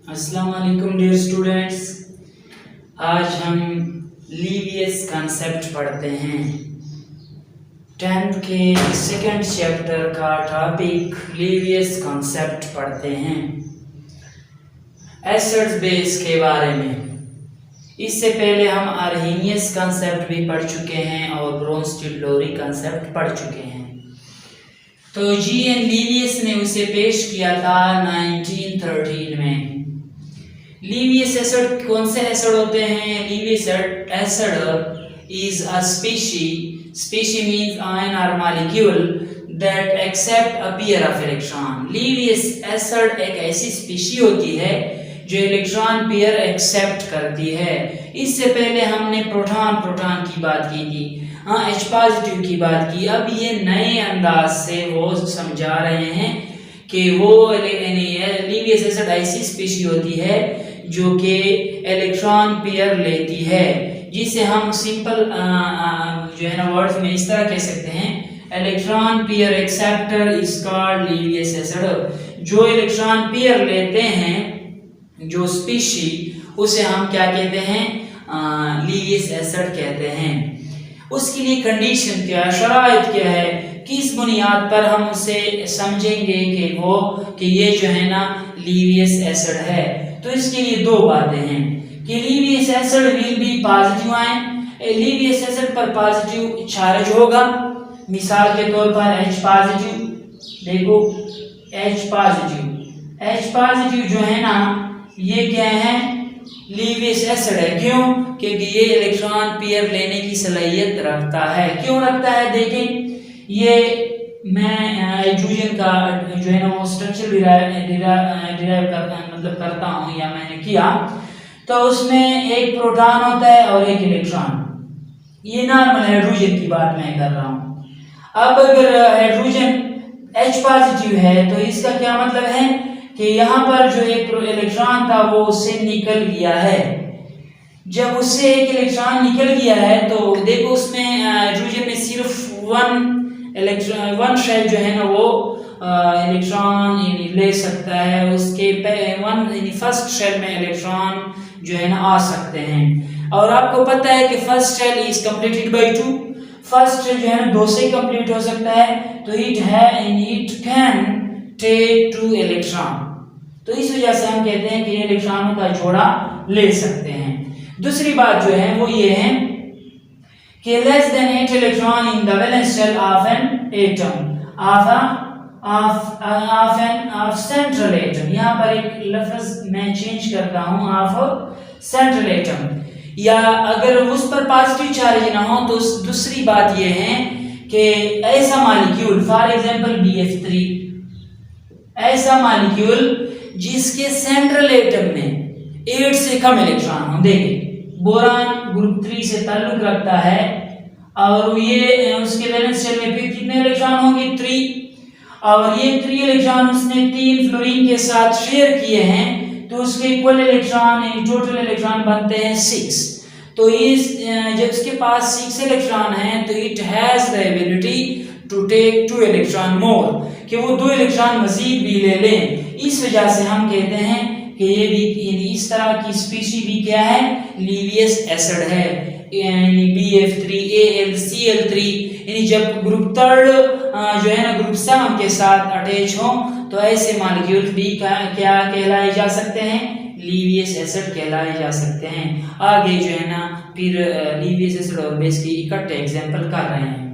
अस्सलाम वालेकुम dear students. आज हम लीवियस कंसेप्ट पढ़ते हैं। 10th के सेकंड चैप्टर का टॉपिक लीवियस कंसेप्ट पढ़ते हैं, एसिड्स बेस के बारे में। इससे पहले हम अर्हेनियस कंसेप्ट भी पढ़ चुके हैं और ब्रोंस्टेड-लोरी कंसेप्ट पढ़ चुके हैं। तो जी.एन. लीवियस ने उसे पेश किया था 1913 में। लीवियस एसिड कौन से एसिड होते हैं? Lewis acid is a species means ion और molecule that accept a pair of electron. Lewis acid एक ऐसी स्पीशी होती है जो इलेक्ट्रॉन पेयर एक्सेप्ट करती है। इससे पहले हमने प्रोटॉन की बात की थी, H पॉजिटिव की बात की। अब ये नए अंदाज से वो समझा रहे हैं कि वो लीवियस एसिड ऐसी स्पीशी होती है जो कि इलेक्ट्रॉन पेयर लेती है, जिसे हम सिंपल जो है ना वर्ड्स में इस तरह कह सकते हैं, electron pair acceptor is called Lewis acid. जो इलेक्ट्रॉन पेयर लेते हैं, जो स्पीशी, उसे हम क्या कहते हैं? लीवियस एसिड कहते हैं। उसके लिए कंडीशन क्या है, शराइत क्या है, किस बुनियाद पर हम उसे समझेंगे कि ये जो है ना लीवियस एसिड है? तो इसके लिए दो बातें हैं कि Lewis acid will be positive ion. Lewis acid पर पॉजिटिव चार्ज होगा। मिसाल के तौर पर H पॉजिटिव, देखो H पॉजिटिव जो है ना, ये क्या है? लीवियस एसिड है। क्यों? क्योंकि ये इलेक्ट्रॉन पेयर लेने की सलाहियत रखता है। क्यों रखता है? देखें, ये मैं हाइड्रोजन का जो है ना वो स्ट्रक्चर डिराइव करता हूँ या मैंने किया, तो उसमें एक प्रोटॉन होता है और एक इलेक्ट्रॉन। ये नॉर्मल हाइड्रोजन की बात मैं कर रहा हूँ। अब अगर हाइड्रोजन H पॉजिटिव है तो इसका क्या मतलब है कि यहाँ पर जो एक इलेक्ट्रॉन था वो उससे निकल गया है। जब उससे एक इलेक्ट्रॉन निकल गया है तो देखो उसमें हाइड्रोजन में सिर्फ वन शेल जो है ना वो इलेक्ट्रॉन ले सकता है। उसके फर्स्ट शेल में इलेक्ट्रॉन जो है ना आ सकते हैं। और आपको पता है कि first shell is completed by 2। First shell जो है ना 2 से कंप्लीट हो सकता है, तो इट कैन टेक 2 इलेक्ट्रॉन। तो इस वजह से हम कहते हैं कि इलेक्ट्रॉनों का जोड़ा ले सकते हैं। दूसरी बात जो है वो ये है कि less than 8 electron in the valence shell of an atom of central atom। यहाँ पर एक लफ्ज मैं चेंज करता हूँ, ऑफ सेंट्रल एटम। या अगर उस पर पॉजिटिव चार्ज ना हो तो दूसरी बात ये है कि ऐसा मॉलिक्यूल, फॉर एग्जांपल BF3, ऐसा मॉलिक्यूल जिसके सेंट्रल एटम में 8 से कम इलेक्ट्रॉन हो। देखिए, बोरान ग्रुप 3 से ताल्लुक रखता है और ये उसके वैलेंस शेल में फिर कितने इलेक्ट्रॉन होंगे? 3। और ये 3 इलेक्ट्रॉन उसने 3 फ्लोरीन के साथ शेयर किए हैं, तो उसके इक्वल इलेक्ट्रॉन यानी टोटल इलेक्ट्रॉन बनते हैं 6। तो जब इसके पास 6 इलेक्ट्रॉन हैं तो it has the ability to take 2 electron more, कि वो 2 इलेक्ट्रॉन मजीद भी ले लें। इस वजह से हम कहते हैं कि ये भी इस तरह की स्पीशी भी क्या है? लीवियस एसिड है। यानी BF3 AlCl3, यानी जब ग्रुप 3 जो है ना ग्रुप 7 के साथ अटैच हो तो ऐसे मॉलिक्यूल भी क्या कहलाए जा सकते हैं? लीवियस एसिड कहलाए जा सकते हैं। आगे जो है ना फिर लीवियस एसिड और बेस की इकट्ठे एग्जांपल कर रहे हैं।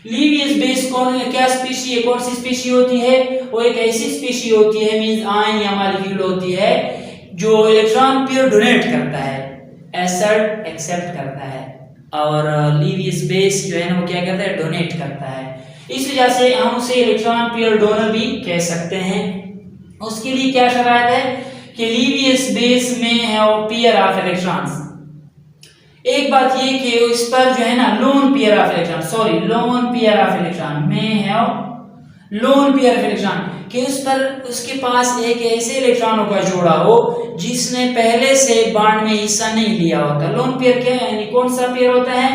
लीवियस बेस क्या स्पीशी है? कौन सी स्पीशी होती है? वो एक ऐसी स्पीशी होती है, मींस आयन या मॉलिक्यूल होती है जो इलेक्ट्रॉन पेयर डोनेट करता है, एसिड एक्सेप्ट करता है, और लीवियस बेस जो है ना वो क्या करता है? डोनेट करता है। इस वजह से हम उसे इलेक्ट्रॉन पेयर डोनर भी कह सकते हैं। उसके लिए क्या शर्त है कि लीवियस बेस में है वो पेयर ऑफ इलेक्ट्रॉन्स। एक बात ये कि इस पर जो है ना लोन पेयर ऑफ इलेक्ट्रॉन में है लोन पेयर ऑफ इलेक्ट्रॉन, कि उस पर उसके पास एक ऐसे इलेक्ट्रॉनों का जोड़ा हो जिसने पहले से बॉन्ड में हिस्सा नहीं लिया होता। लोन पेयर क्या है? यानी कौन सा पेयर होता है?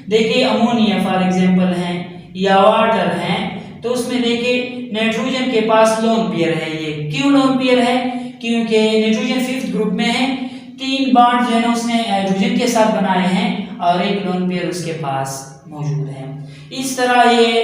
देखिए, अमोनिया फॉर एग्जांपल है या वाटर है, तो उसमें देखिए नाइट्रोजन के पास लोन पेयर है। ये क्यों लोन पेयर है? क्योंकि नाइट्रोजन 5th ग्रुप में है, 3 बॉन्ड जो है ना उसने हाइड्रोजन के साथ बनाए हैं और एक लोन पेयर उसके पास मौजूद है। इस तरह ये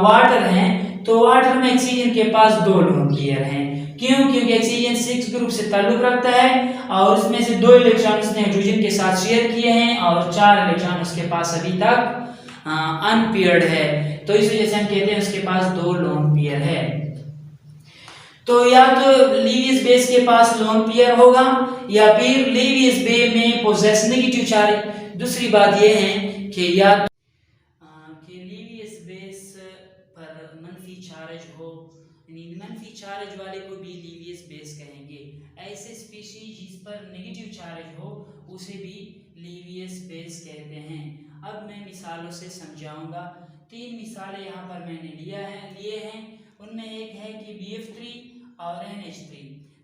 वाटर है, तो वाटर में ऑक्सीजन के पास 2 लोन पेयर हैं। क्यों? क्योंकि ऑक्सीजन 6 ग्रुप से ताल्लुक रखता है और उसमें से 2 इलेक्ट्रॉन उसने हाइड्रोजन के साथ शेयर किए हैं और 4 इलेक्ट्रॉन उसके पास अभी तक अनपेयर्ड है, तो इस वजह से हम कहते हैं उसके पास 2 लोन पेयर है। तो या तो लीवियस बेस के पास लोन पेयर होगा या फिर लीवियस बे में पोजेस नेगेटिव चार्ज। दूसरी बात यह है कि या कि लीवियस बेस पर मनफी चार्ज हो, यानी मनफी चार्ज वाले को भी लीवियस बेस कहेंगे। ऐसे स्पीशीज जिस पर नेगेटिव चार्ज हो उसे भी लीवियस बेस कहते हैं। अब मैं मिसालों से समझाऊंगा। 3 मिसालें यहाँ पर मैंने लिए हैं। उनमें एक है कि BF3 और NH3।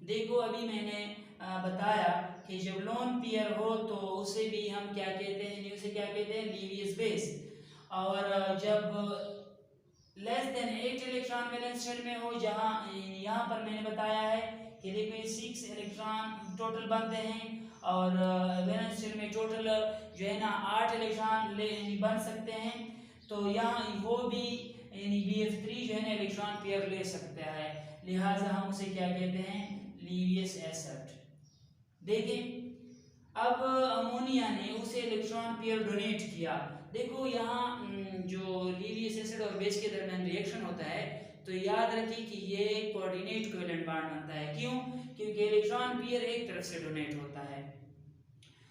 देखो अभी मैंने बताया कि जब लोन पेयर हो तो उसे भी हम क्या कहते हैं, उसे क्या कहते हैं, लीवियस बेस। और जब less than 8 electron valence shell में हो, जहाँ यहाँ पर मैंने बताया है कि देखो 6 इलेक्ट्रॉन टोटल बनते हैं और वैलेंस शेल में टोटल जो है ना 8 इलेक्ट्रॉन बन सकते हैं, तो यहाँ वो भी यानी BF3 जो है ना इलेक्ट्रॉन पेयर ले सकता है, लिहाजा हम उसे क्या कहते हैं, लीवियस एसिड। देखें अब अमोनिया ने उसे इलेक्ट्रॉन पेयर डोनेट किया। देखो यहाँ जो लीवियस एसिड और बेस के दरमियान रिएक्शन होता है, तो याद रखिए कि ये कोऑर्डिनेट कोवेलेंट बॉन्ड बनता है। क्यों? क्योंकि इलेक्ट्रॉन पेयर एक तरफ से डोनेट होता है।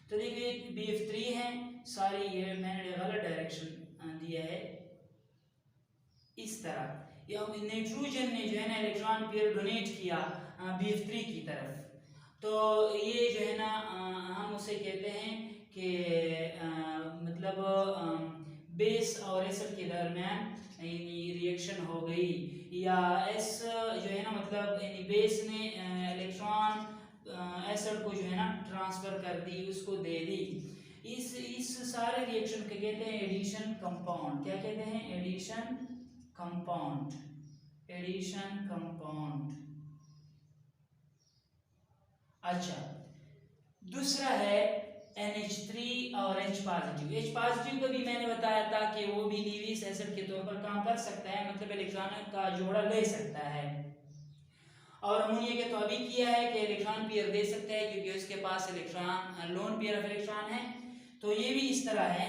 तो देखिए BF3 है, सॉरी ये मैंने गलत डायरेक्शन दिया है, इस तरह या नाइट्रोजन ने जो है ना इलेक्ट्रॉन पेयर डोनेट किया BF3 की तरफ, तो ये जो है ना हम उसे कहते हैं कि मतलब बेस और एसिड के दरमियान यानी रिएक्शन हो गई, या एस जो है ना मतलब यानी बेस ने इलेक्ट्रॉन एसिड को जो है ना ट्रांसफर कर दी, उसको दे दी। इस सारे रिएक्शन को कहते हैं एडिशन कंपाउंड। क्या कहते हैं? Addition compound. Addition compound. अच्छा, दूसरा है NH3 और H पॉजिटिव। H पॉजिटिव को भी मैंने बताया था कि वो भी लीवियस एसिड के तौर पर काम कर सकता है, मतलब इलेक्ट्रॉन का जोड़ा ले सकता है। और अमोनिया के तो अभी किया है कि इलेक्ट्रॉन पेयर दे सकता है क्योंकि उसके पास electron lone pair of electron है। तो ये भी इस तरह है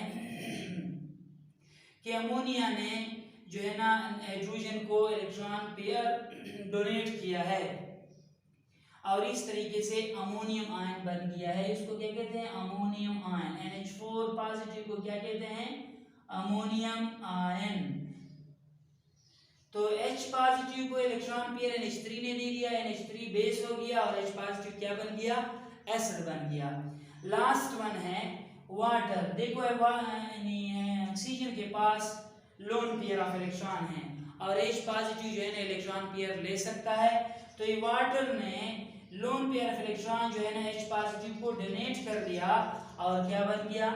कि अमोनिया ने जो है ना हाइड्रोजन को इलेक्ट्रॉन पेयर डोनेट किया है और इस तरीके से अमोनियम आयन बन गया है। इसको क्या कहते हैं? Ammonium ion. NH4 पॉजिटिव को क्या कहते हैं? Ammonium ion. तो H पॉजिटिव को इलेक्ट्रॉन पेयर NH3 ने दे दिया, NH3 बेस हो गया और H पॉजिटिव क्या बन गया? एसिड बन गया। लास्ट वन है वाटर। देखो ऑक्सीजन के पास लोन पेयर ऑफ इलेक्ट्रॉन है और H पॉजिटिव जो है ना इलेक्ट्रॉन पेयर ले सकता है, तो ये वाटर ने लोन पेयर ऑफ इलेक्ट्रॉन जो है ना H पॉजिटिव को डोनेट कर दिया और क्या बन गया?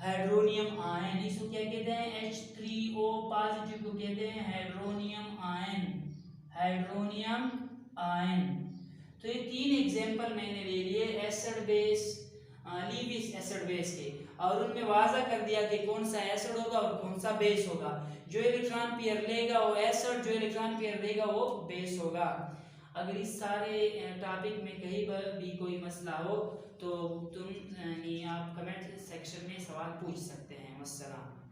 Hydronium ion. इसको क्या कहते हैं? H3O पॉजिटिव को कहते हैं हाइड्रोनियम आयन। Hydronium ion. तो ये 3 एग्जांपल मैंने ले लिए एसिड बेस, लीवियस एसिड बेस के, और उनमें वाज़ा कर दिया कि कौन सा एसिड होगा और कौन सा बेस होगा। जो इलेक्ट्रॉन पेयर लेगा वो एसिड, जो इलेक्ट्रॉन पेयर देगा वो बेस होगा। अगर इस सारे टॉपिक में कहीं पर भी कोई मसला हो तो आप कमेंट सेक्शन में सवाल पूछ सकते हैं। वस्सलाम।